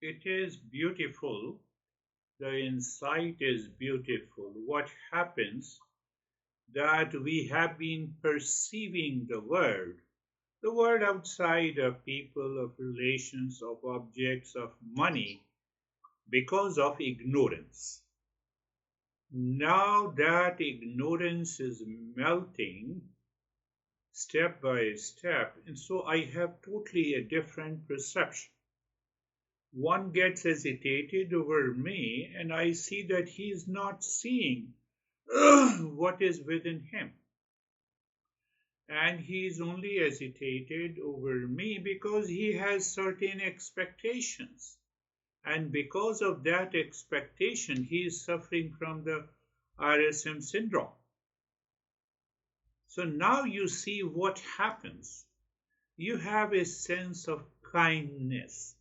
It is beautiful. The insight is beautiful. What happens that we have been perceiving the world outside of people, of relations, of objects, of money, because of ignorance. Now that ignorance is melting step by step, and so I have totally a different perception. One gets agitated over me, and I see that he is not seeing what is within him. And he is only agitated over me because he has certain expectations. And because of that expectation, he is suffering from the RSM syndrome. So now you see what happens. You have a sense of kindness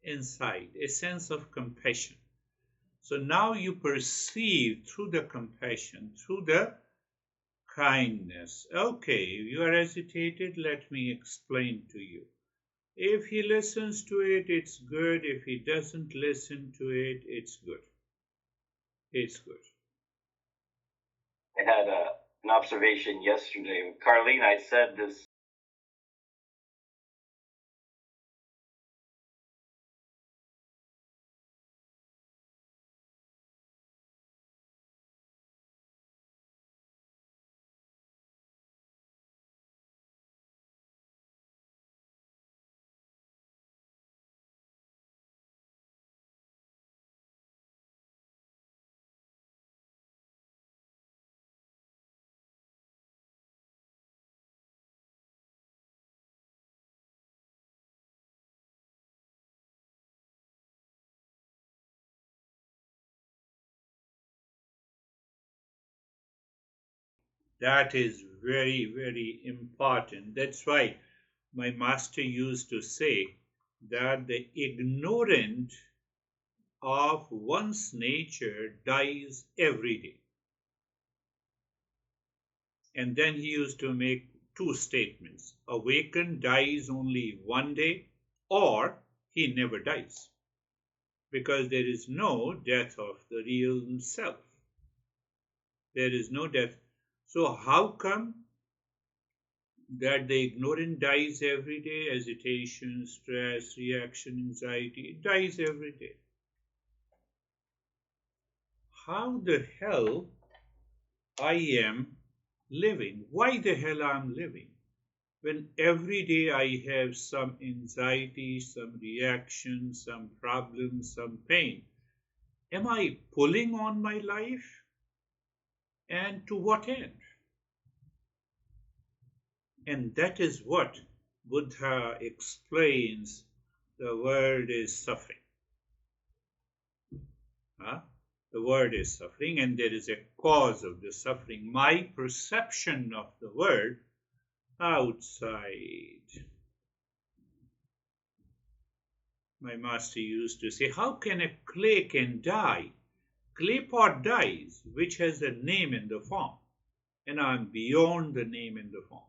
inside, a sense of compassion. So now you perceive through the compassion, through the kindness. Okay, you are agitated, let me explain to you. If he listens to it, it's good. If he doesn't listen to it, it's good. It's good. I had an observation yesterday. Carlene, I said this. That is very, very important. That's why my master used to say that the ignorant of one's nature dies every day. And then he used to make two statements: awakened dies only one day, or he never dies, because there is no death of the real self. There is no death. So, how come that the ignorant dies every day? Agitation, stress, reaction, anxiety, it dies every day. How the hell I am living? Why the hell I'm living? When every day I have some anxiety, some reaction, some problem, some pain. Am I pulling on my life? And to what end? And that is what Buddha explains: the world is suffering. Huh? The world is suffering, and there is a cause of the suffering. My perception of the world outside. My master used to say, how can a clay can die? Clay pot dies, which has a name in the form, and I'm beyond the name in the form.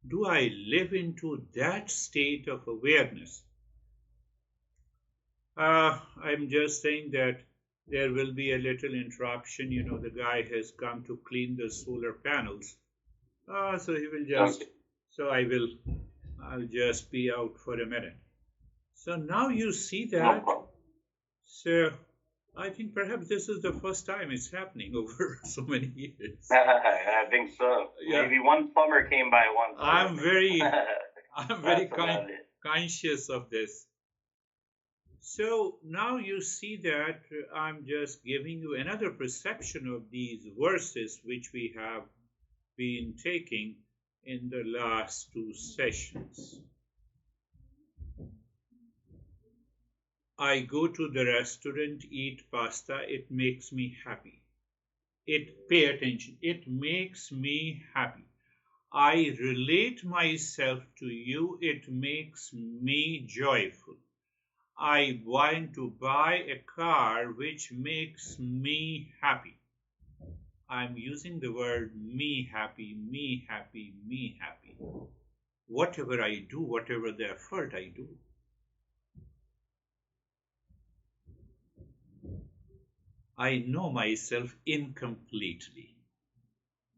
Do I live into that state of awareness? I'm just saying that there will be a little interruption. You know, the guy has come to clean the solar panels. So he will just, Okay. so I'll just be out for a minute. So now you see No that. problem. So I think perhaps this is the first time it's happening over so many years. I think so. Yeah, Maybe one plumber came by once. I'm very, I'm very That's about it. conscious of this. So now you see that I'm just giving you another perception of these verses which we have been taking in the last two sessions. I go to the restaurant, eat pasta, it makes me happy. Pay attention, it makes me happy. I relate myself to you, it makes me joyful. I want to buy a car which makes me happy. I'm using the word me happy, me happy, me happy. Whatever I do, whatever the effort I do. I know myself incompletely.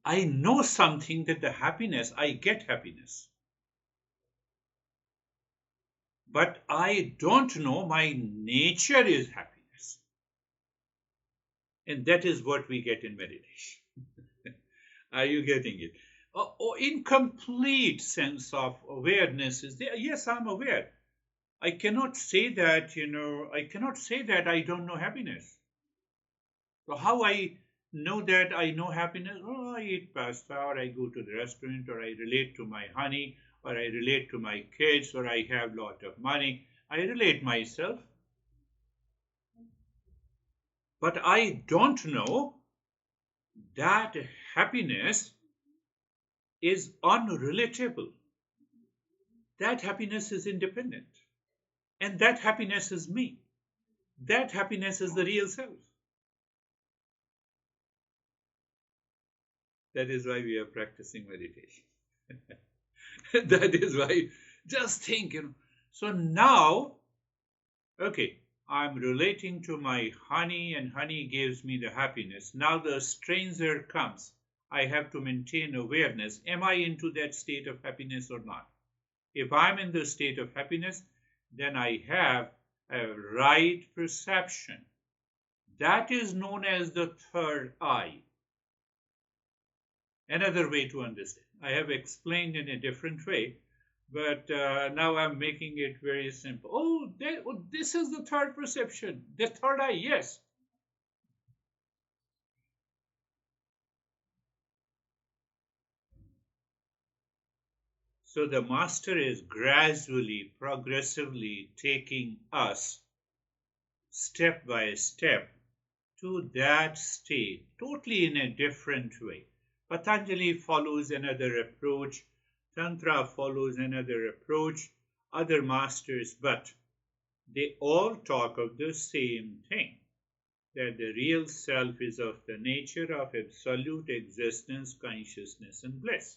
I know something that the happiness, I get happiness. But I don't know my nature is happiness. And that is what we get in meditation. Are you getting it? Incomplete sense of awareness is there. Yes, I'm aware. I cannot say that, I cannot say that I don't know happiness. So how I know that I know happiness? Oh, I eat pasta, or I go to the restaurant, or I relate to my honey, or I relate to my kids, or I have lot of money. I relate myself, but I don't know that happiness is unrelatable. That happiness is independent. And that happiness is me. That happiness is the real self. That is why we are practicing meditation. That is why, just think, So now, okay, I'm relating to my honey, and honey gives me the happiness. Now the stranger comes. I have to maintain awareness. Am I into that state of happiness or not? If I'm in the state of happiness, then I have a right perception. That is known as the third eye. Another way to understand. I have explained in a different way, but now I'm making it very simple. This is the third perception, the third eye, yes. So the master is gradually, progressively taking us step by step to that state, totally in a different way. Patanjali follows another approach, Tantra follows another approach, other masters, but they all talk of the same thing, that the real self is of the nature of absolute existence, consciousness, and bliss.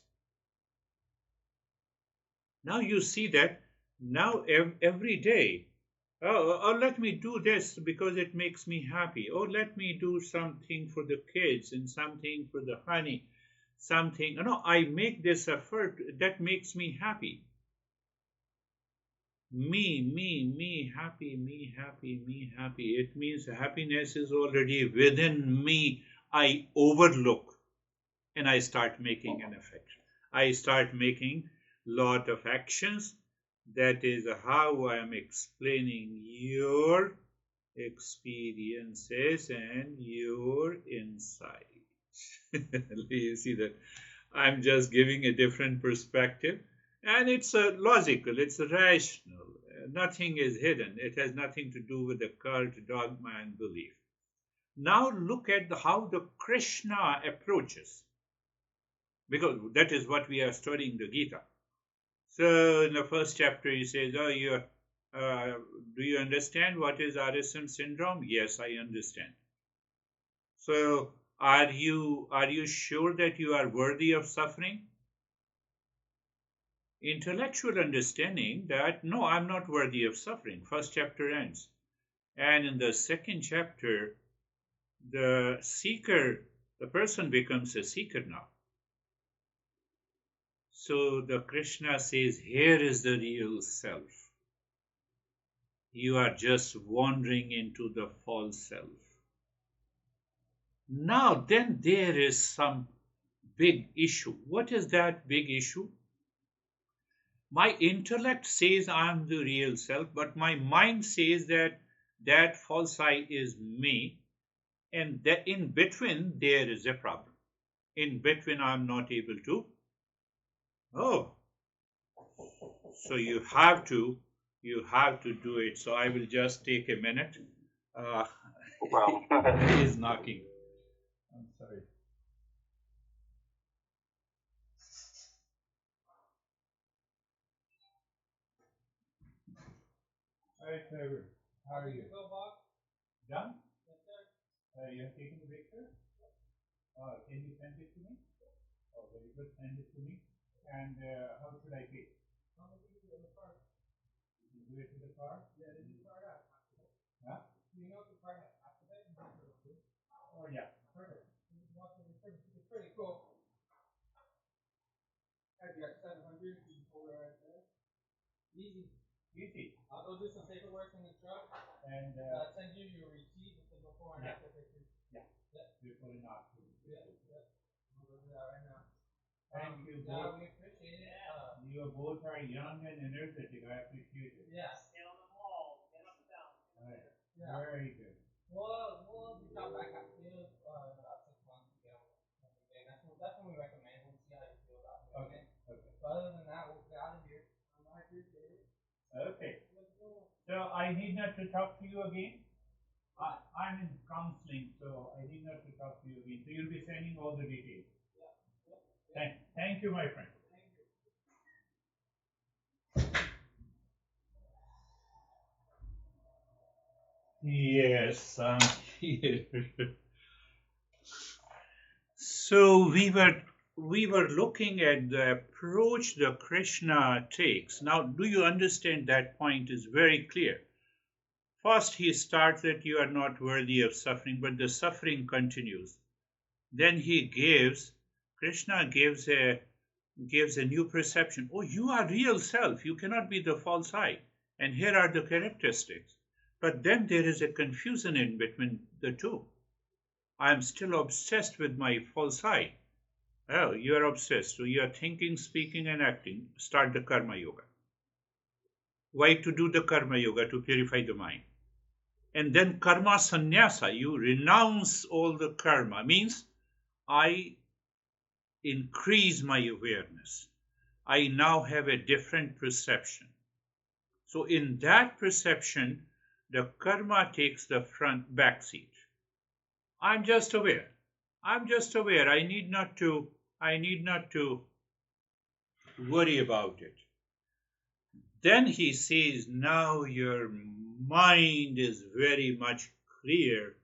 Now you see that now every day, let me do this because it makes me happy. Oh, let me do something for the kids and something for the honey, something. No, I make this effort that makes me happy. Me, happy, me, happy, me, happy. It means happiness is already within me. I overlook and I start making an effect. I start making lot of actions. That is how I am explaining your experiences and your insights. You see that I'm just giving a different perspective, and it's logical, it's rational. Nothing is hidden. It has nothing to do with the cult, dogma, and belief. Now look at how the Krishna approaches, because that is what we are studying the Gita. So in the first chapter, he says, "Oh, do you understand what is RSM syndrome?" Yes, I understand. So are you sure that you are worthy of suffering? Intellectual understanding that no, I'm not worthy of suffering. First chapter ends, and in the second chapter, the person becomes a seeker now. So the Krishna says, here is the real self. You are just wandering into the false self. Now, then there is some big issue. What is that big issue? My intellect says I am the real self, but my mind says that false I is me, and that in between there is a problem. In between, I am not able to. Oh, so you have to do it. So I will just take a minute. Uh, Wow. he is knocking. I'm sorry. Hi, Trevor. How are you? Done? You have taken the picture? Can you send it to me? Oh, very good. Send it to me. And how should I pay? You do it to the car? Yeah, did you car up? Huh? Do you know if the car has accident? Oh yeah, perfect. It's pretty cool. Have you got 700? You can pull it right there. Easy. Easy. I'll go do some paperwork in the truck. And I'll send you your receipt with the before and after pictures. Yeah. Before and after. Yeah. I'll go do that right now. Thank you Yeah, both. we appreciate it. You both are young and energetic. I appreciate it. Yes. Get on the wall, get up and down. All right. Yeah. Very good. We'll be coming back out to you in about 6 months again. That's when we recommend. We'll see how you feel about it. Okay. Okay. But other than that, we'll get out of here. I appreciate it. Okay. So I need not to talk to you again. I'm in counseling, so I need not to talk to you again. So you'll be sending all the details. Thank you, my friend. Yes, I'm here. So we were looking at the approach that Krishna takes. Now, do you understand that point is very clear? First, he starts that you are not worthy of suffering, but the suffering continues. Then Krishna gives a new perception. Oh, you are real self. You cannot be the false I. And here are the characteristics. But then there is a confusion in between the two. I am still obsessed with my false I. Oh, you are obsessed. So you are thinking, speaking, and acting. Start the karma yoga. Why to do the karma yoga? To purify the mind. And then karma sannyasa. You renounce all the karma. Means I increase my awareness. I now have a different perception. So in that perception, the karma takes the back seat. I'm just aware. I'm just aware. I need not to worry about it. Then he says, now your mind is very much clear,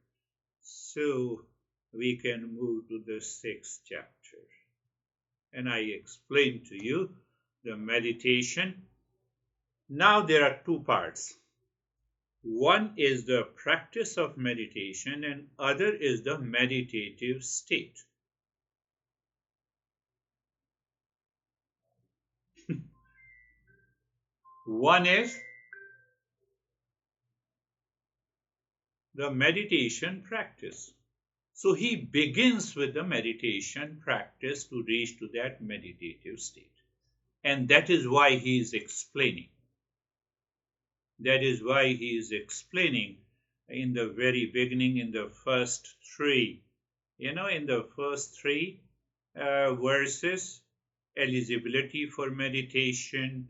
so we can move to the 6th chapter. And I explained to you the meditation. Now there are 2 parts. One is the practice of meditation and other is the meditative state. One is the meditation practice. So he begins with the meditation practice to reach to that meditative state. And that is why he is explaining. That is why he is explaining in the very beginning, in the first 3. In the first 3 verses, eligibility for meditation,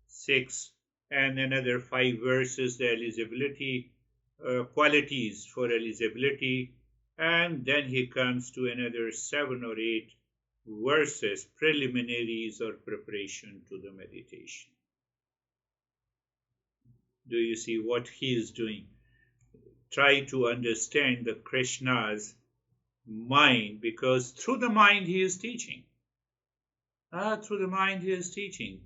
6, and another 5 verses, the eligibility, qualities for eligibility, and then he comes to another 7 or 8 verses, preliminaries or preparation to the meditation. Do you see what he is doing? Try to understand the Krishna's mind, because through the mind he is teaching. Through the mind he is teaching.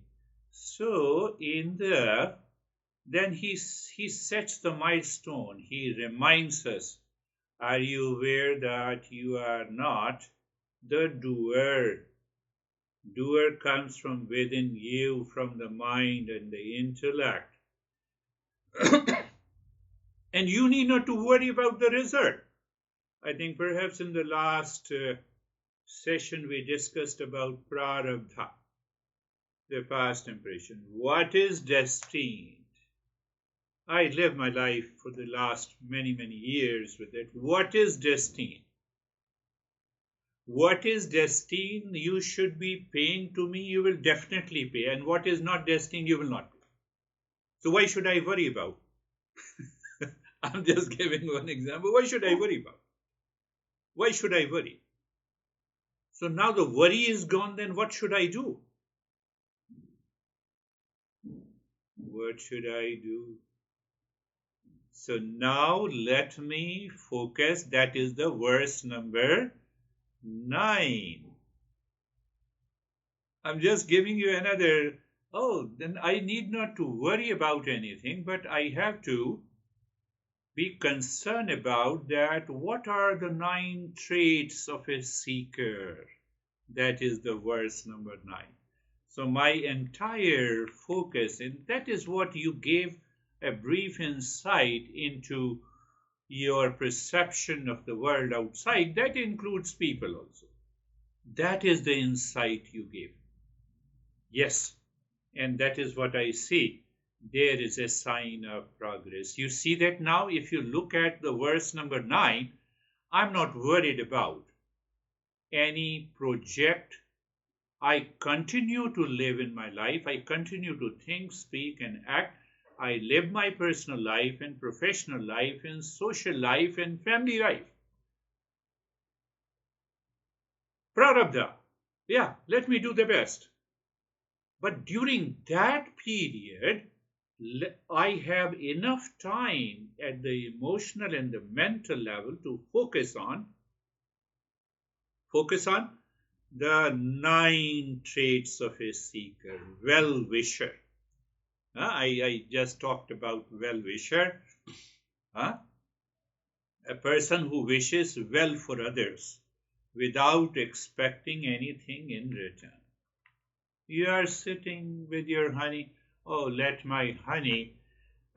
So then he sets the milestone. He reminds us, are you aware that you are not the doer? Doer comes from within you, from the mind and the intellect. And you need not to worry about the result. I think perhaps in the last session we discussed about prarabdha, the past impression. What is destined? I live my life for the last many, many years with it. What is destined? What is destined? You should be paying to me. You will definitely pay. And what is not destined, you will not pay. So why should I worry about? I'm just giving one example. Why should I worry about? Why should I worry? So now the worry is gone, then what should I do? What should I do? So now let me focus. That is the verse number 9. I'm just giving you another, then I need not to worry about anything, but I have to be concerned about that what are the 9 traits of a seeker. That is the verse number 9. So my entire focus, and that is what you gave a brief insight into your perception of the world outside. That includes people also. That is the insight you gave. Yes, and that is what I see. There is a sign of progress. You see that now, if you look at the verse number 9, I'm not worried about any project. I continue to live in my life. I continue to think, speak, and act. I live my personal life and professional life and social life and family life. Prarabdha. Yeah, let me do the best. But during that period, I have enough time at the emotional and the mental level to focus on the 9 traits of a seeker. Well-wisher. I just talked about well-wisher. A person who wishes well for others without expecting anything in return. You are sitting with your honey. Oh, let my honey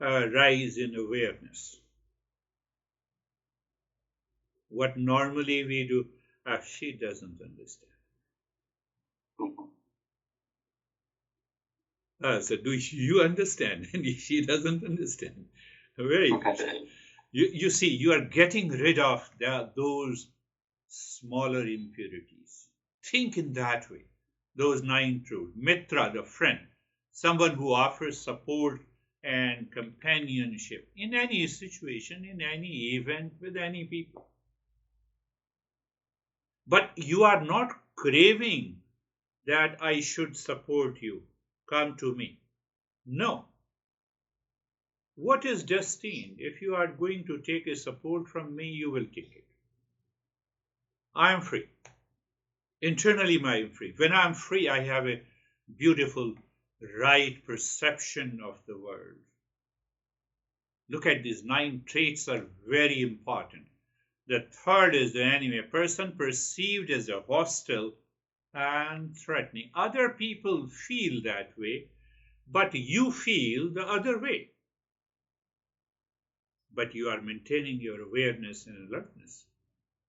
rise in awareness. What normally we do, she doesn't understand. So do you understand? And she doesn't understand. Very good. You see, you are getting rid of those smaller impurities. Think in that way. Those 9 truths. Mitra, the friend, someone who offers support and companionship in any situation, in any event, with any people. But you are not craving that I should support you. Come to me. No. What is destined? If you are going to take a support from me, you will take it. I am free. Internally, I am free. When I am free, I have a beautiful, right perception of the world. Look at these 9 traits are very important. The third is the enemy, a person perceived as a hostile and threatening. Other people feel that way, but you feel the other way. But you are maintaining your awareness and alertness.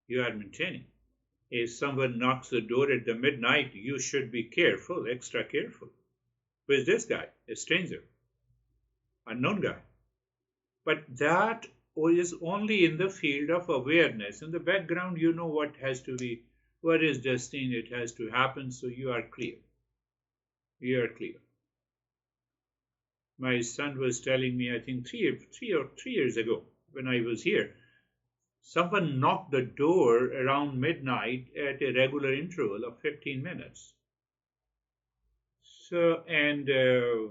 You are maintaining. If someone knocks the door at the midnight, you should be careful, extra careful. Who is this guy? A stranger, unknown guy. But that is only in the field of awareness. In the background, you know what has to be, what is destined, it has to happen, so you are clear. You are clear. My son was telling me, I think 3 years ago, when I was here, someone knocked the door around midnight at a regular interval of 15 minutes. So, and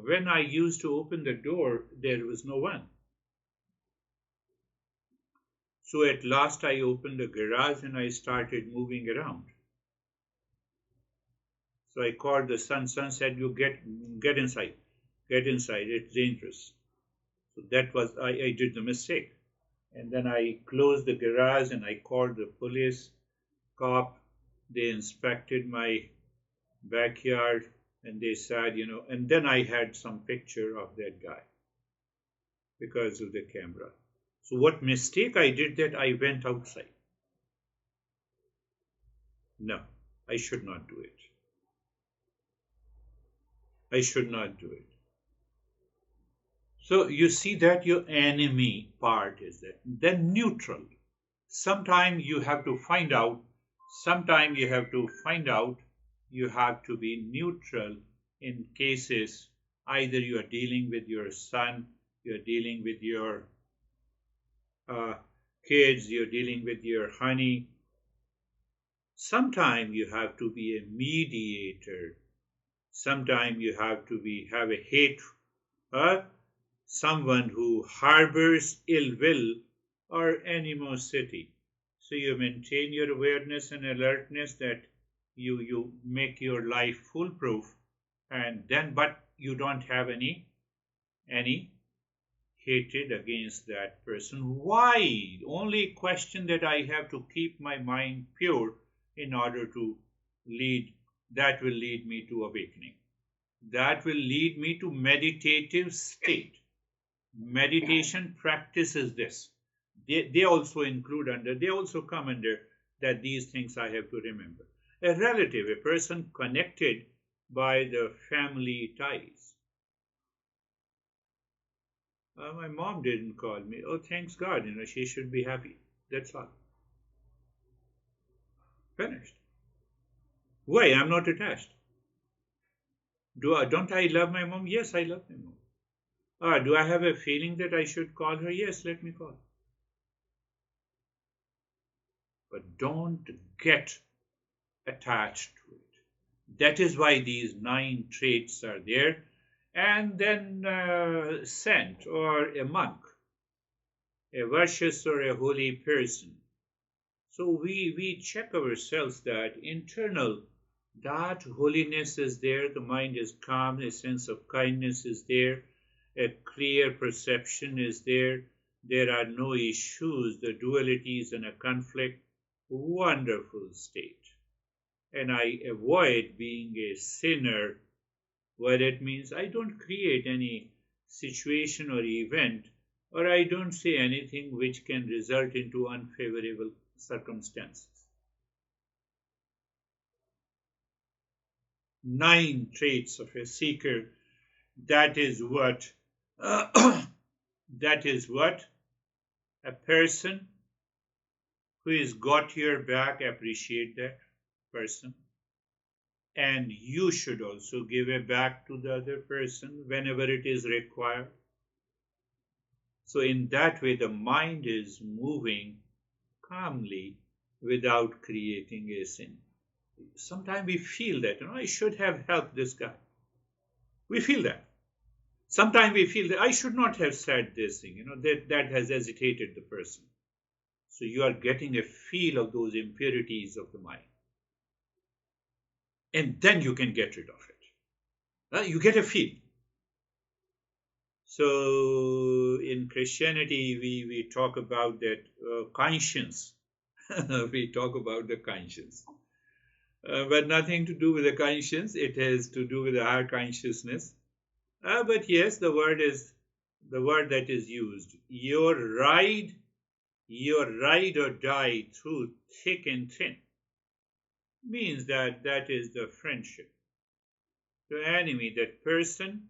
when I used to open the door, there was no one. So at last I opened the garage and I started moving around. So I called the son. Son said, "You get inside. Get inside. It's dangerous." So that was, I did the mistake. And then I closed the garage and I called the police, cop. They inspected my backyard and they said, and then I had some picture of that guy because of the camera. So what mistake I did that I went outside. No, I should not do it. I should not do it. So you see that your enemy part is that. Then neutral. Sometime you have to find out, you have to be neutral in cases either you are dealing with your son, you are dealing with your kids, you're dealing with your honey. Sometime you have to be a mediator. Sometime you have to have a hate, someone who harbors ill will or animosity. So you maintain your awareness and alertness that you make your life foolproof, and then but you don't have any hatred against that person. Why? Only question that I have to keep my mind pure in order to lead, that will lead me to awakening. That will lead me to meditative state. Meditation practices this. They also include under, they also come under that these things I have to remember. A relative, a person connected by the family ties. My mom didn't call me. Oh, thanks God, she should be happy. That's all. Finished. Why? I'm not attached. Don't I love my mom? Yes, I love my mom. Do I have a feeling that I should call her? Yes, let me call. But don't get attached to it. That is why these 9 traits are there. And then saint or a monk, a virtuous or a holy person. So we check ourselves that internal, that holiness is there, the mind is calm, a sense of kindness is there, a clear perception is there, there are no issues, the dualities and a conflict, wonderful state. And I avoid being a sinner. What it means, I don't create any situation or event, or I don't say anything which can result into unfavorable circumstances. 9 traits of a seeker, that is what that is what a person who has got your back appreciate that person. And you should also give it back to the other person whenever it is required. So in that way, the mind is moving calmly without creating a sin. Sometimes we feel that, I should have helped this guy. We feel that. Sometimes we feel that I should not have said this thing, that has hesitated the person. So you are getting a feel of those impurities of the mind. And then you can get rid of it. You get a feel. So in Christianity, we talk about that conscience. We talk about the conscience. But nothing to do with the conscience. It has to do with the higher consciousness. But yes, the word that is used. Your ride or die through thick and thin, means that is the friendship. The enemy, that person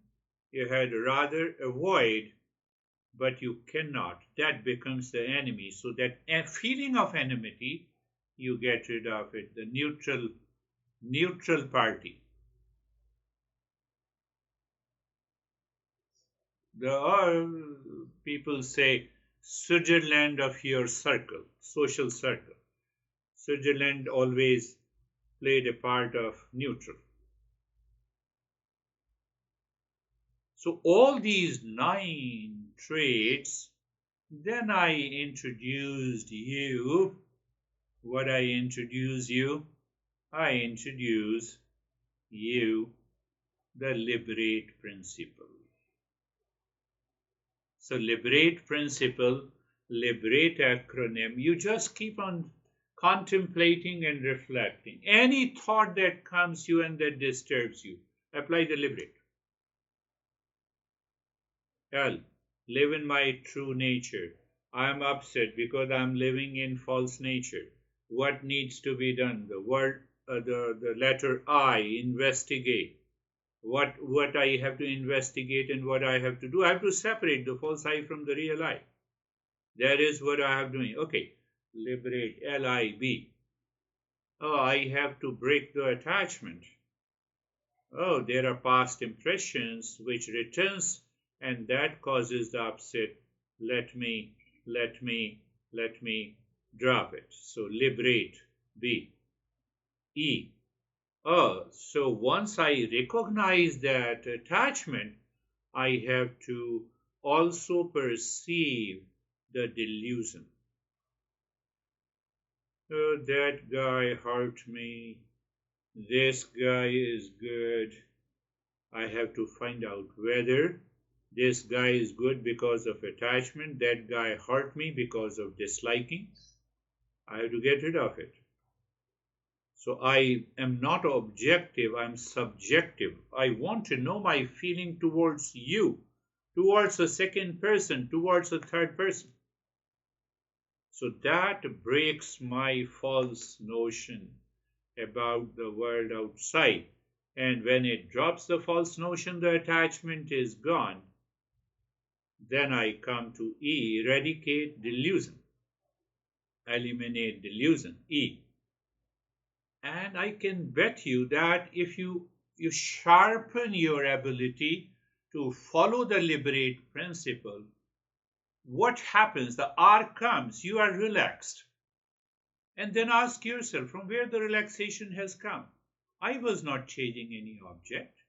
you had rather avoid, but you cannot. That becomes the enemy. So that feeling of enmity, you get rid of it. The neutral party. People say Switzerland of your circle, social circle. Switzerland always played a part of neutral. So all these 9 traits, then I introduced you. What I introduce you? I introduce you the liberate principle. So liberate principle, liberate acronym, you just keep on contemplating and reflecting. Any thought that comes to you and that disturbs you, apply the liberate. L, live in my true nature. I am upset because I am living in false nature. What needs to be done? The word, the letter I, investigate. What I have to investigate and what I have to do. I have to separate the false I from the real I. That is what I have doing. Okay, liberate, L-I-B. Oh, I have to break the attachment. Oh, there are past impressions which returns, and that causes the upset. Let me drop it. So liberate, B. E. Oh, so once I recognize that attachment, I have to also perceive the delusion. Oh, that guy hurt me. This guy is good. I have to find out whether This guy is good because of attachment. That guy hurt me because of disliking. I have to get rid of it. So I am not objective, I'm subjective. I want to know my feeling towards you, towards a second person, towards a third person. So that breaks my false notion about the world outside. And when it drops the false notion, the attachment is gone. Then I come to E, eradicate delusion. Eliminate delusion, E. And I can bet you that if you sharpen your ability to follow the liberate principle, what happens? The R comes, you are relaxed. And then ask yourself from where the relaxation has come. I was not changing any object.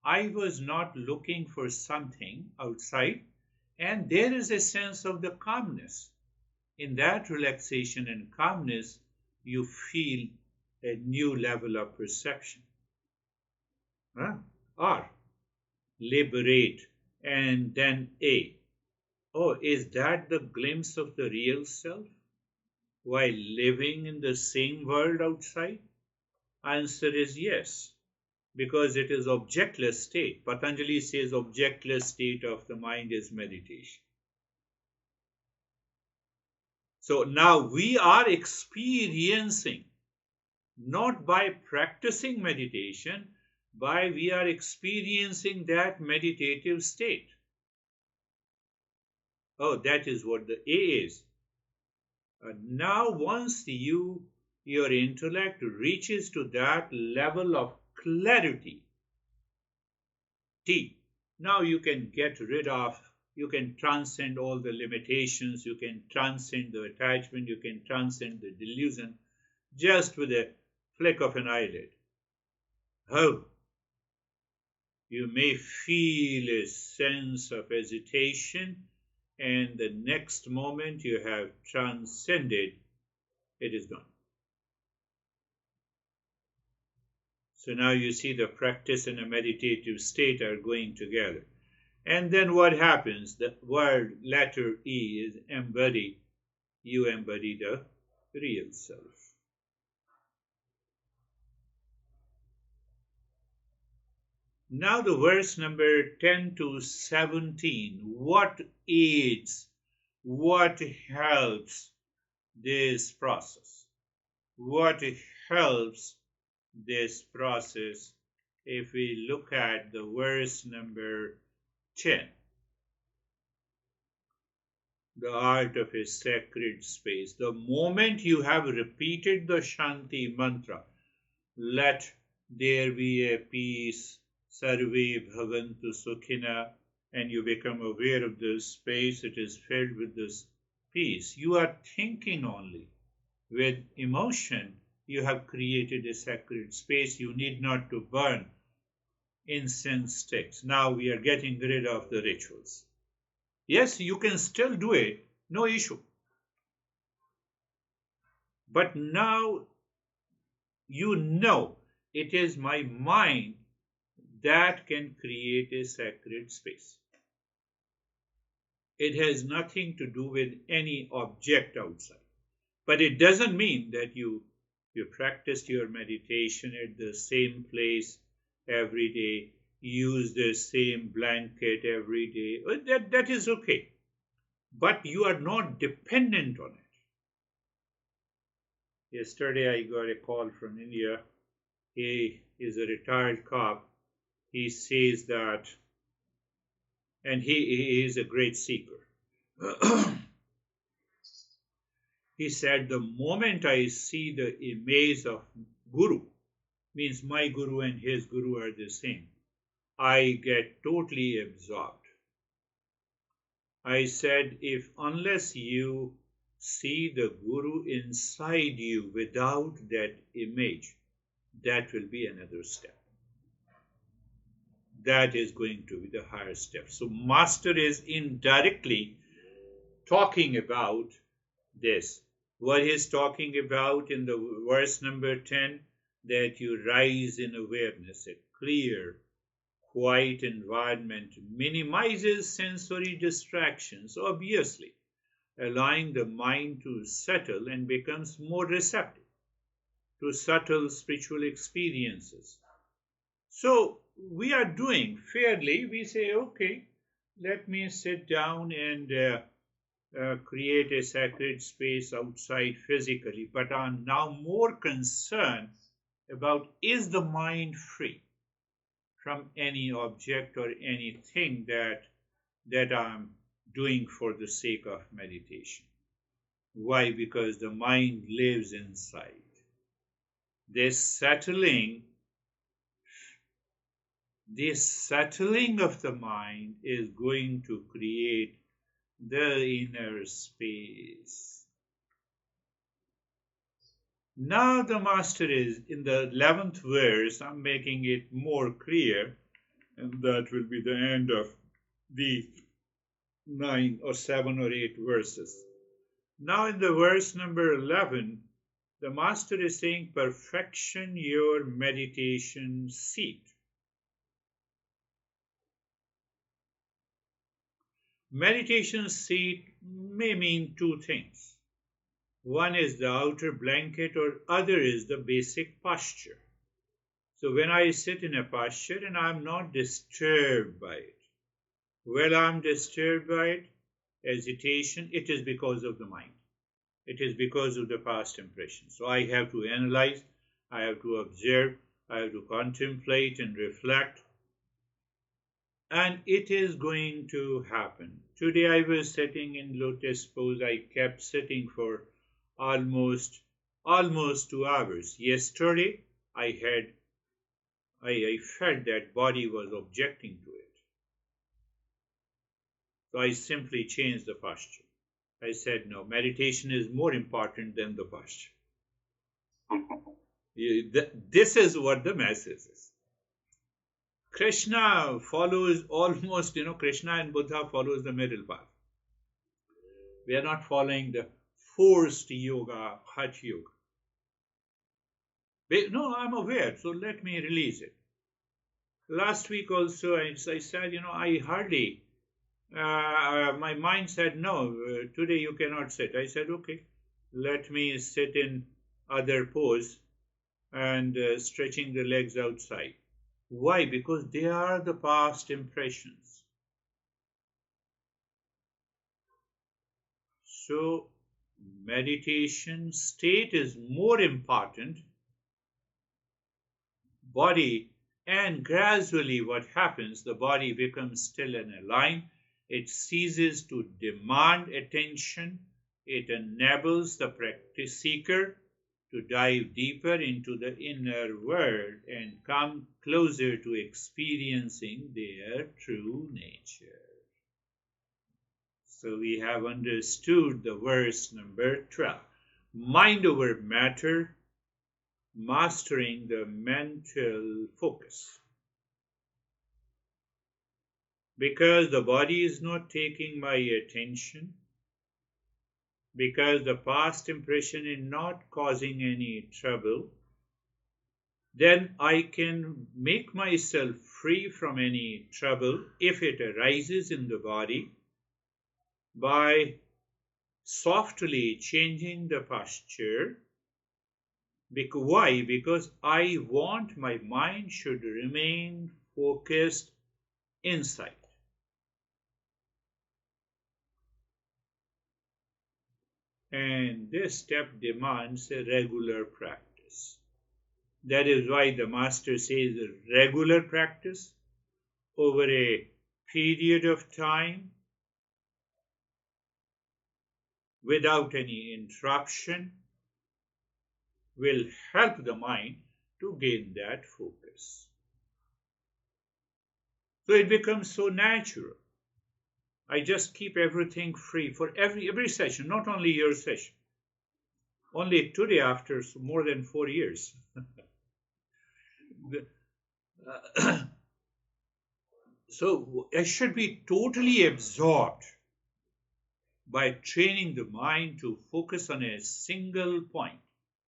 I was not looking for something outside. And there is a sense of the calmness. In that relaxation and calmness, you feel a new level of perception. R, liberate, and then A. Oh, is that the glimpse of the real self while living in the same world outside? Answer is yes, because it is objectless state. Patanjali says objectless state of the mind is meditation. So now we are experiencing, not by practicing meditation, but we are experiencing that meditative state. Oh, that is what the A is. Now once your intellect reaches to that level of clarity, T, now you can get rid of, you can transcend all the limitations, you can transcend the attachment, you can transcend the delusion just with a flick of an eyelid. Oh, you may feel a sense of hesitation, and the next moment you have transcended, it is gone. So now you see the practice and a meditative state are going together. And then what happens? The word letter E is embody. You embody the real self. Now the verse number 10 to 17. What aids, what helps this process? What helps this process? If we look at the verse number 10, the art of a sacred space. The moment you have repeated the Shanti mantra, let there be a peace, Sarve Bhavantu Sukhina, and you become aware of this space, it is filled with this peace. You are thinking only. With emotion, you have created a sacred space. You need not to burn incense sticks. Now we are getting rid of the rituals. Yes, you can still do it, no issue. But now you know it is my mind that can create a sacred space. It has nothing to do with any object outside. But it doesn't mean that you practiced your meditation at the same place every day, use the same blanket every day. That is okay. But you are not dependent on it. Yesterday I got a call from India. He is a retired cop. He says that, and he is a great seeker. He said, the moment I see the image of Guru, means my Guru and his Guru are the same, I get totally absorbed. I said, unless you see the Guru inside you without that image, that will be another step. That is going to be the higher step. So Master is indirectly talking about this. What he's talking about in the verse number 10, that you rise in awareness, a clear, quiet environment minimizes sensory distractions, obviously, allowing the mind to settle and becomes more receptive to subtle spiritual experiences. So we are doing fairly. We say, okay, let me sit down and create a sacred space outside physically, but I'm now more concerned about, is the mind free from any object or anything that I'm doing for the sake of meditation. Why? Because the mind lives inside. This settling of the mind is going to create the inner space. Now the master is in the 11th verse. I'm making it more clear, and that will be the end of the 9 or 7 or 8 verses. Now in the verse number 11, the master is saying, perfection your meditation seat. Meditation seat may mean two things. One is the outer blanket, or other is the basic posture. So when I sit in a posture and I'm not disturbed by it, when I'm disturbed by it, agitation, it is because of the mind. It is because of the past impression. So I have to analyze, I have to observe, I have to contemplate and reflect. And it is going to happen. Today I was sitting in lotus pose. I kept sitting for almost 2 hours. Yesterday I felt that body was objecting to it. So I simply changed the posture. I said, no, meditation is more important than the posture. This is what the message is. Krishna follows almost, Krishna and Buddha follows the middle path. We are not following the forced yoga, Hatha yoga. No, I'm aware, so let me release it. Last week also, I said, I hardly, my mind said, no, today you cannot sit. I said, okay, let me sit in other pose and stretching the legs outside. Why? Because they are the past impressions. So meditation state is more important. Body, and gradually what happens, the body becomes still and aligned. It ceases to demand attention. It enables the practice seeker to dive deeper into the inner world and come closer to experiencing their true nature. So we have understood the verse number 12. Mind over matter, mastering the mental focus. Because the body is not taking my attention, because the past impression is not causing any trouble, then I can make myself free from any trouble if it arises in the body by softly changing the posture. Why? Because I want my mind should remain focused inside. And this step demands a regular practice. That is why the master says regular practice over a period of time without any interruption will help the mind to gain that focus. So it becomes so natural. I just keep everything free for every session, not only your session. Only today, after more than 4 years. So I should be totally absorbed by training the mind to focus on a single point.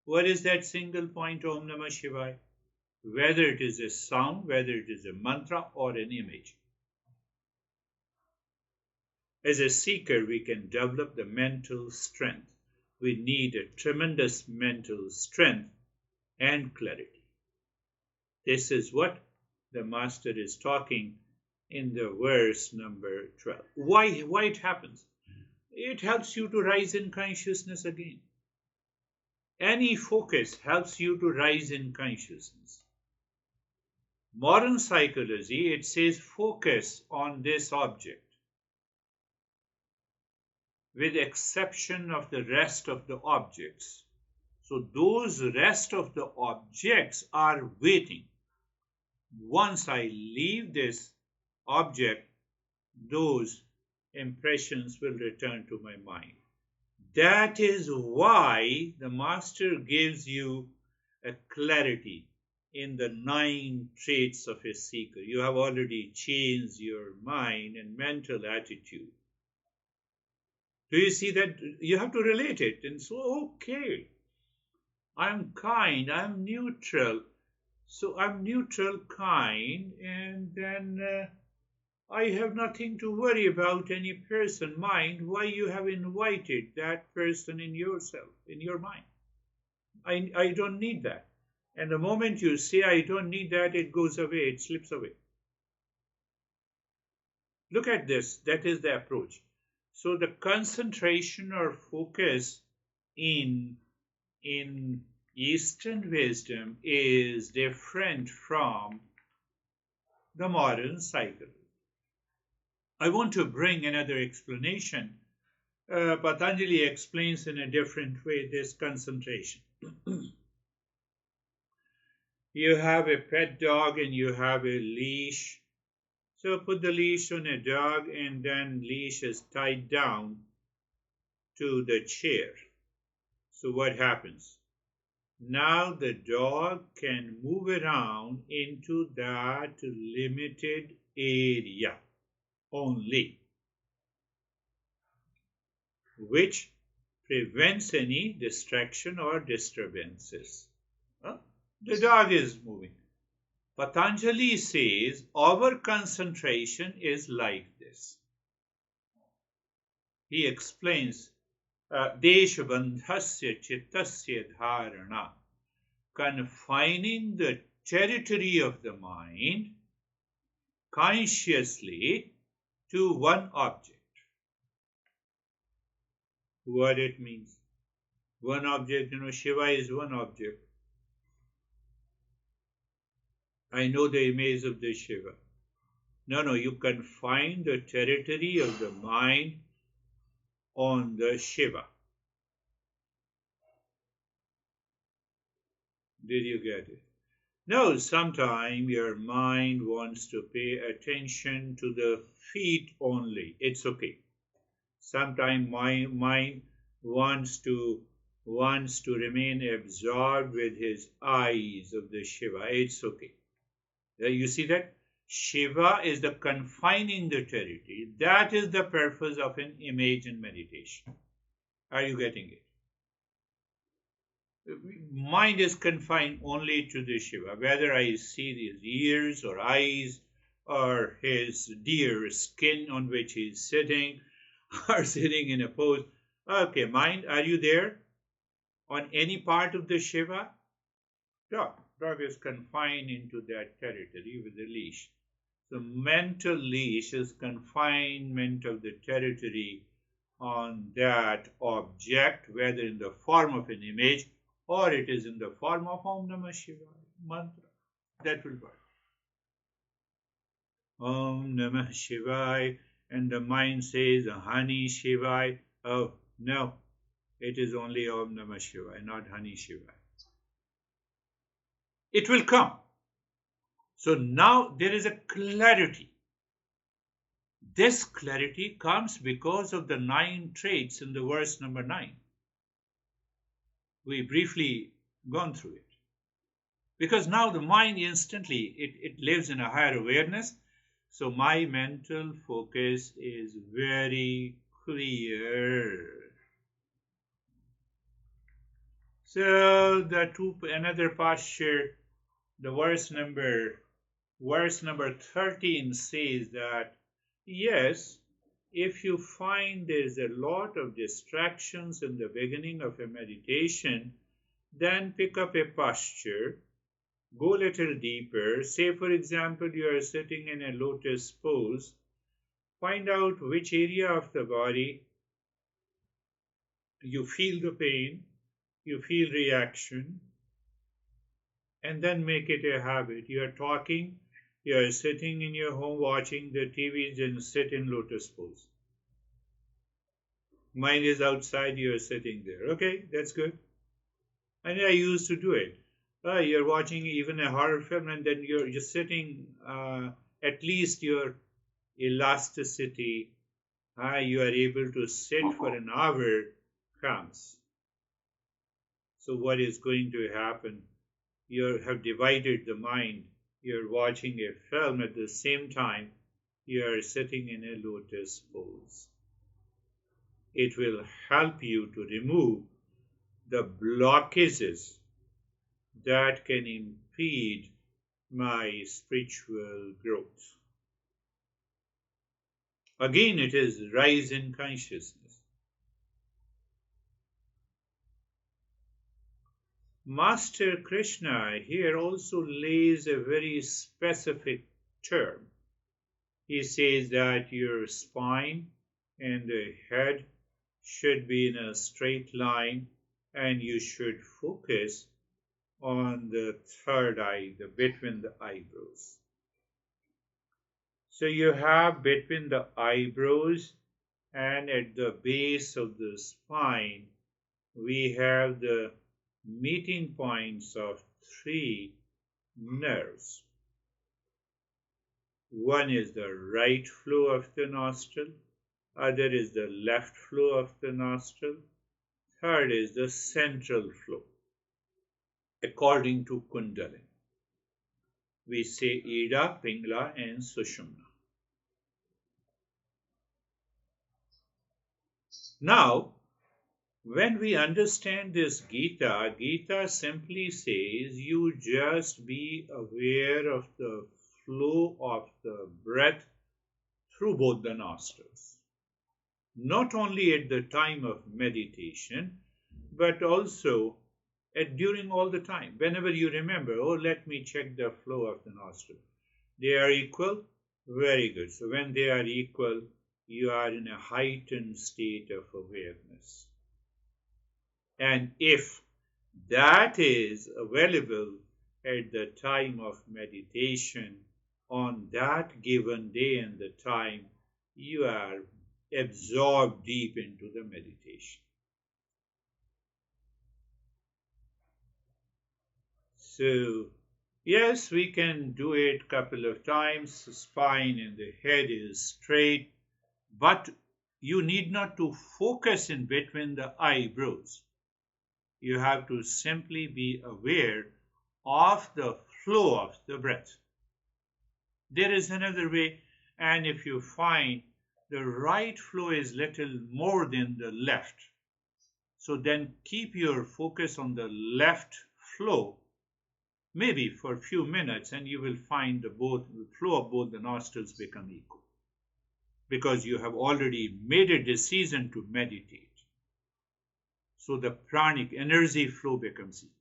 What is that single point? Om Namah Shivaya. whether it is a sound, whether it is a mantra or an image. As a seeker, we can develop the mental strength. We need a tremendous mental strength and clarity. This is what the Master is talking in the verse number 12. Why it happens? It helps you to rise in consciousness again. Any focus helps you to rise in consciousness. Modern psychology, it says focus on this object, with exception of the rest of the objects. So those rest of the objects are waiting. Once I leave this object, those impressions will return to my mind. That is why the Master gives you a clarity in the 9 traits of a seeker. You have already changed your mind and mental attitude. Do you see that? You have to relate it. And so, okay, I'm kind, I'm neutral. So I'm neutral, kind, and then I have nothing to worry about any person, mind. Why you have invited that person in yourself, in your mind? I don't need that. And the moment you say, I don't need that, it goes away, it slips away. Look at this. That is the approach. So the concentration or focus in Eastern wisdom is different from the modern cycle. I want to bring another explanation. Patanjali explains in a different way this concentration. You have a pet dog and you have a leash. So put the leash on a dog and then leash is tied down to the chair. So what happens? Now the dog can move around into that limited area only, which prevents any distraction or disturbances. The dog is moving. Patanjali says our concentration is like this. He explains Deshabandhasya Chittasya Dharana, confining the territory of the mind consciously to one object. What it means? One object, Shiva is one object. I know the image of the Shiva. No, you confine the territory of the mind on the Shiva. Did you get it? No, sometimes your mind wants to pay attention to the feet only. It's okay. Sometimes my mind wants to remain absorbed with his eyes of the Shiva. It's okay. You see that? Shiva is the confining the territory. That is the purpose of an image in meditation. Are you getting it? Mind is confined only to the Shiva. Whether I see his ears or eyes or his deer skin on which he is sitting or sitting in a pose. Okay, mind, are you there? On any part of the Shiva? Dog is confined into that territory with a leash. The mental leash is confinement of the territory on that object, whether in the form of an image or it is in the form of Om Namah Shivaya mantra. That will work. Om Namah Shivaya, and the mind says Hani Shivaya. Oh, no, it is only Om Namah Shivaya, not Hani Shivaya. It will come. So now there is a clarity. This clarity comes because of the 9 traits in the verse number 9. We briefly gone through it. Because now the mind instantly, it lives in a higher awareness. So my mental focus is very clear. So another posture The verse number 13 says that, yes, if you find there's a lot of distractions in the beginning of a meditation, then pick up a posture, go a little deeper. Say, for example, you are sitting in a lotus pose. Find out which area of the body you feel the pain, you feel reaction, and then make it a habit. You are talking, you are sitting in your home watching the TV, and sit in lotus pose. Mind is outside, you are sitting there. Okay, that's good. And I used to do it. You're watching even a horror film, and then you're just sitting, at least your elasticity, you are able to sit for an hour comes. So what is going to happen? You have divided the mind. You're watching a film at the same time you are sitting in a lotus pose. It will help you to remove the blockages that can impede my spiritual growth. Again, it is rise in consciousness. Master Krishna here also lays a very specific term. He says that your spine and the head should be in a straight line, and you should focus on the third eye, between the eyebrows. So you have between the eyebrows and at the base of the spine, we have the meeting points of three nerves. One is the right flow of the nostril, other is the left flow of the nostril, third is the central flow, according to kundalini. We say Ida, Pingla, and Sushumna. Now, when we understand this Gita, Gita simply says you just be aware of the flow of the breath through both the nostrils. Not only at the time of meditation, but also during all the time. Whenever you remember, oh, let me check the flow of the nostril. They are equal? Very good. So when they are equal, you are in a heightened state of awareness. And if that is available at the time of meditation, on that given day and the time, you are absorbed deep into the meditation. So, yes, we can do it a couple of times. The spine and the head is straight, but you need not to focus in between the eyebrows. You have to simply be aware of the flow of the breath. There is another way, and if you find the right flow is little more than the left, so then keep your focus on the left flow, maybe for a few minutes, and you will find the flow of both the nostrils become equal, because you have already made a decision to meditate. So the pranic energy flow becomes equal.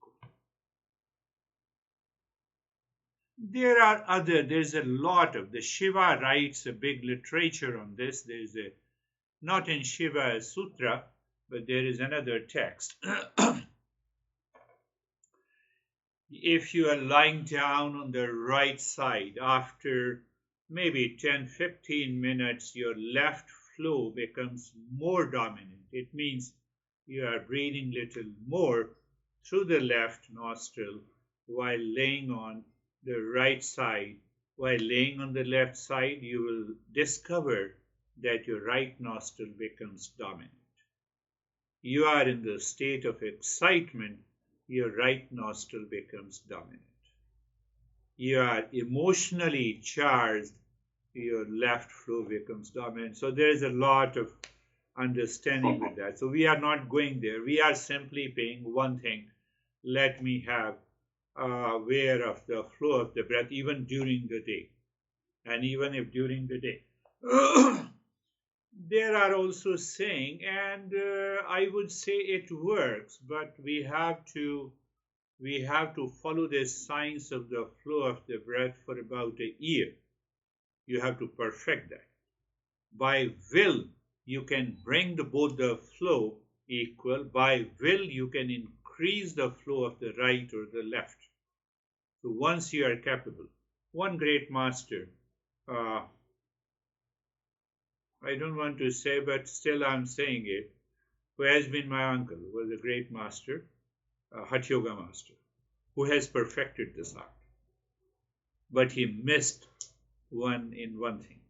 There's a lot of, the Shiva writes a big literature on this. There's not in Shiva Sutra, but there is another text. If you are lying down on the right side, after maybe 10-15 minutes, your left flow becomes more dominant. It means you are breathing little more through the left nostril while laying on the right side. While laying on the left side, you will discover that your right nostril becomes dominant. You are in the state of excitement, your right nostril becomes dominant. You are emotionally charged, your left flow becomes dominant. So there is a lot of understanding with that. So we are not going there. We are simply paying one thing. Let me have aware of the flow of the breath even during the day. And even if during the day, there are also saying, and I would say it works, but we have to follow the science of the flow of the breath for about a year. You have to perfect that. By will, you can bring both the flow equal. By will, you can increase the flow of the right or the left. So once you are capable, one great master, I don't want to say, but still I'm saying it, who has been my uncle, was a great master, a Hatha Yoga master, who has perfected this art. But he missed one thing.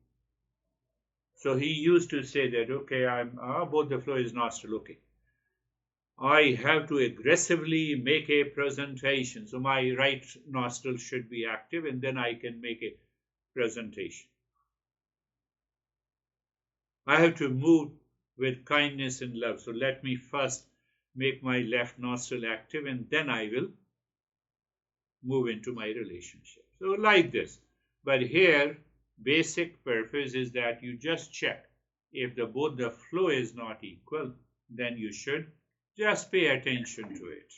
So he used to say that, okay, both the flow is nostril, okay. I have to aggressively make a presentation. So my right nostril should be active and then I can make a presentation. I have to move with kindness and love. So let me first make my left nostril active and then I will move into my relationship. So like this. But here, basic purpose is that you just check. If both the flow is not equal, then you should just pay attention to it.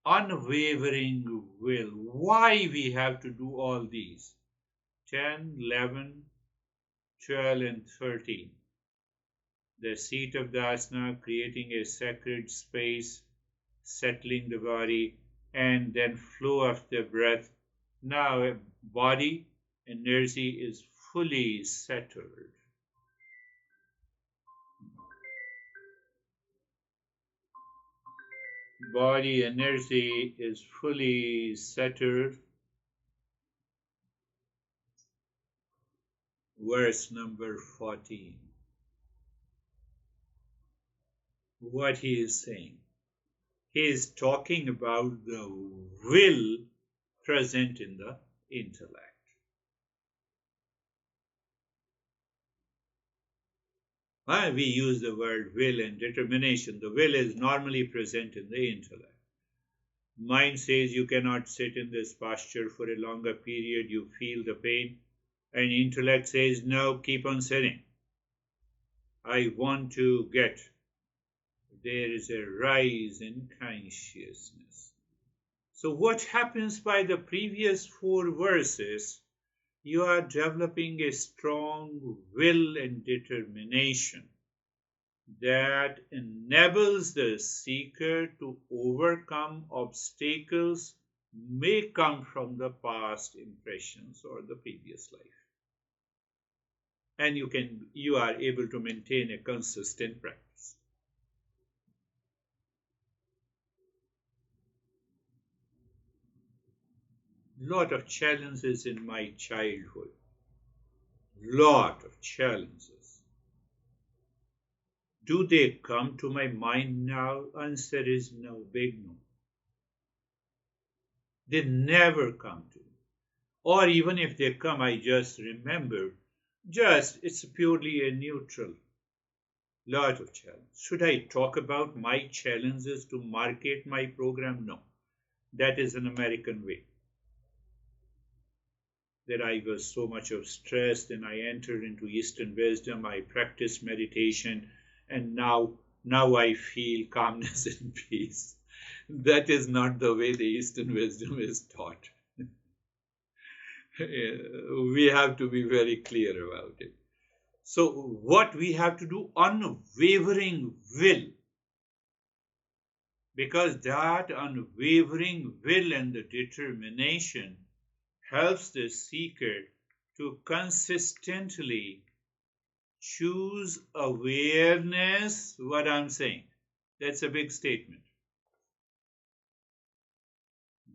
Unwavering will. Why we have to do all these? 10, 11, 12 and 13. The seat of the asana, creating a sacred space, settling the body, and then flow of the breath. Now body energy is fully settled. Body energy is fully settled. Verse number 14. What he is saying. He is talking about the will present in the intellect. We use the word will and determination. The will is normally present in the intellect. Mind says you cannot sit in this posture for a longer period, you feel the pain. And intellect says, no, keep on sitting. I want to get. There is a rise in consciousness. So what happens by the previous 4 verses? You are developing a strong will and determination that enables the seeker to overcome obstacles may come from the past impressions or the previous life. And you are able to maintain a consistent practice. Lot of challenges in my childhood. Lot of challenges. Do they come to my mind now? Answer is no, big no. They never come to me. Or even if they come, I just remember. It's purely a neutral. Lot of challenges. Should I talk about my challenges to market my program? No. That is an American way. That I was so much of stress, then I entered into Eastern wisdom, I practiced meditation, and now I feel calmness and peace. That is not the way the Eastern wisdom is taught. We have to be very clear about it. So what we have to do, unwavering will. Because that unwavering will and the determination helps the seeker to consistently choose awareness. What I'm saying, that's a big statement.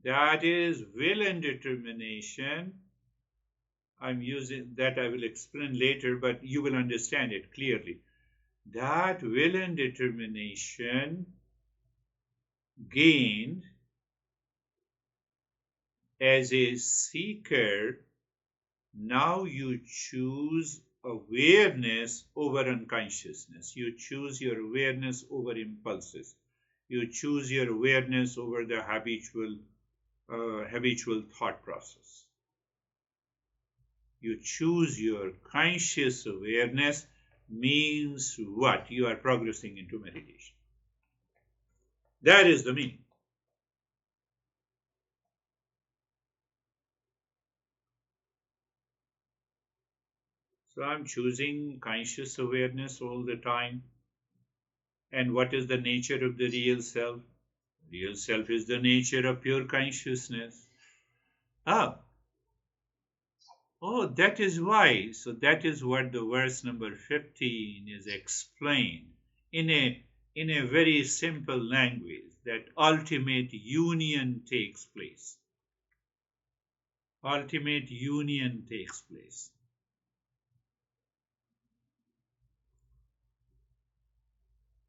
That is will and determination. I'm using that, I will explain later, but you will understand it clearly. That will and determination gained as a seeker, now you choose awareness over unconsciousness. You choose your awareness over impulses. You choose your awareness over the habitual habitual thought process. You choose your conscious awareness means what? You are progressing into meditation. That is the meaning. So I'm choosing conscious awareness all the time. And what is the nature of the real self? Real self is the nature of pure consciousness. Oh, that is why. So that is what the verse number 15 is explained in a very simple language, that ultimate union takes place. Ultimate union takes place.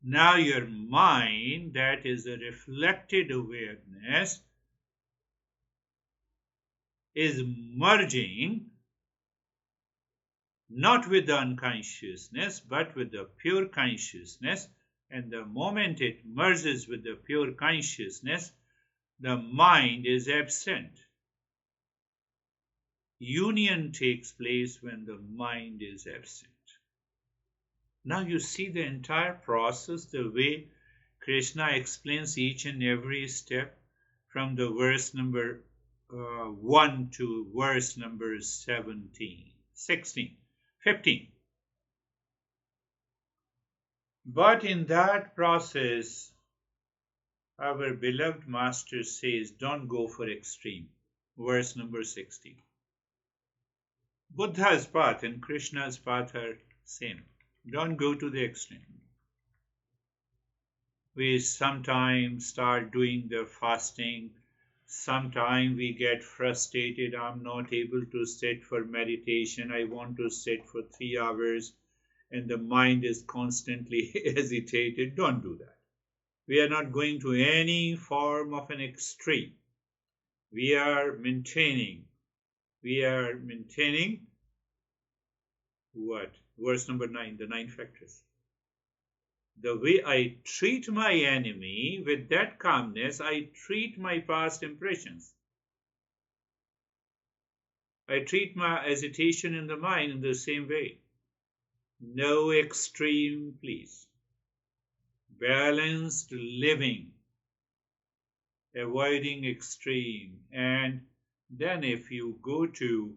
Now your mind, that is a reflected awareness, is merging not with the unconsciousness but with the pure consciousness, and the moment it merges with the pure consciousness, the mind is absent. Union takes place when the mind is absent. Now you see the entire process, the way Krishna explains each and every step from the verse number 1 to verse number 17, 16, 15. But in that process, our beloved master says, don't go for extreme. Verse number 16. Buddha's path and Krishna's path are same. Don't go to the extreme. We sometimes start doing the fasting. Sometimes we get frustrated. I'm not able to sit for meditation. I want to sit for 3 hours. And the mind is constantly agitated. Don't do that. We are not going to any form of an extreme. We are maintaining what? Verse number 9, the 9 factors. The way I treat my enemy, with that calmness, I treat my past impressions. I treat my agitation in the mind in the same way. No extreme, please. Balanced living, avoiding extreme. And then if you go to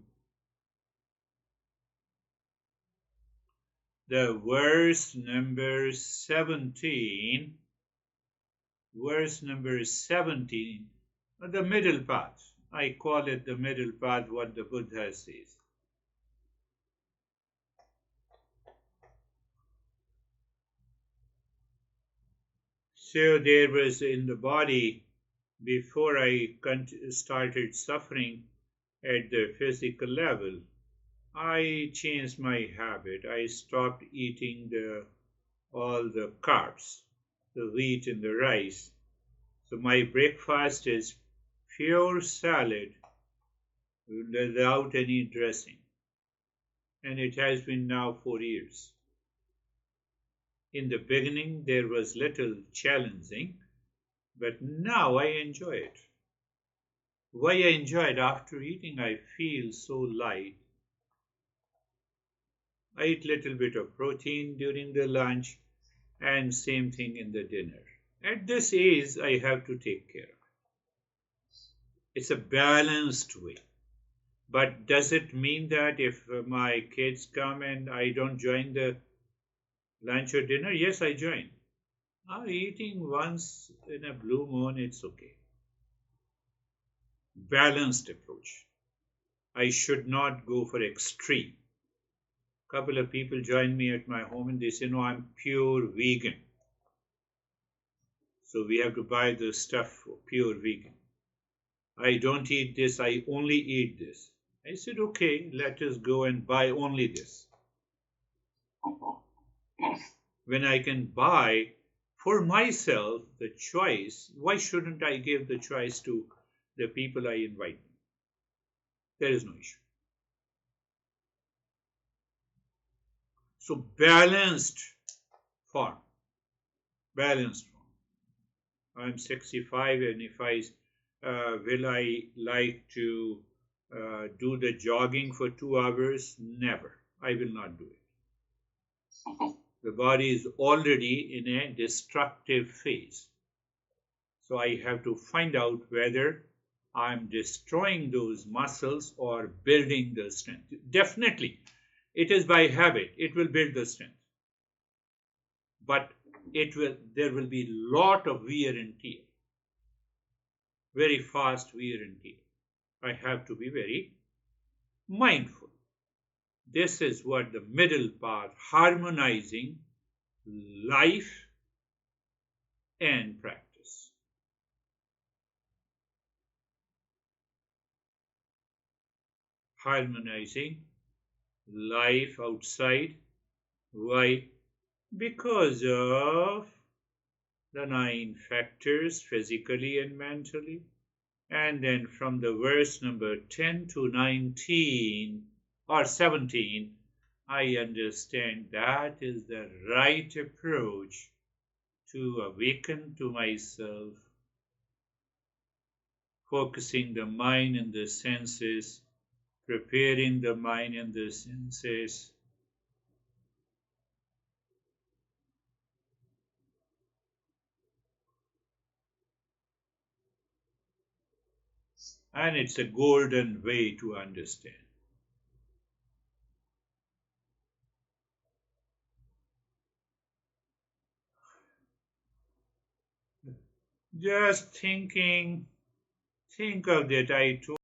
the verse number 17, the middle path. I call it the middle path, what the Buddha says. So there was in the body, before I started suffering at the physical level, I changed my habit. I stopped eating all the carbs, the wheat and the rice. So my breakfast is pure salad without any dressing. And it has been now 4 years. In the beginning, there was little challenging, but now I enjoy it. Why I enjoy it? After eating, I feel so light. I eat little bit of protein during the lunch and same thing in the dinner. At this age, I have to take care of it. It's a balanced way. But does it mean that if my kids come and I don't join the lunch or dinner? Yes, I join. Eating once in a blue moon, it's okay. Balanced approach. I should not go for extreme. Couple of people join me at my home and they say, no, I'm pure vegan. So we have to buy the stuff for pure vegan. I don't eat this, I only eat this. I said, okay, let us go and buy only this. When I can buy for myself the choice, why shouldn't I give the choice to the people I invite? There is no issue. So balanced form. I'm 65, and if I Will I like to do the jogging for 2 hours? Never. I will not do it. The body is already in a destructive phase. So I have to find out whether I'm destroying those muscles or building the strength. Definitely, it is by habit. It will build the strength. But there will be lot of wear and tear. Very fast wear and tear. I have to be very mindful. This is what the middle path, harmonizing life and practice. Harmonizing life outside. Why? Because of the 9 factors, physically and mentally. And then from the verse number 10 to 19 or 17, I understand that is the right approach to awaken to myself, focusing the mind and the senses, preparing the mind and the senses. And it's a golden way to understand. Just think of that. I told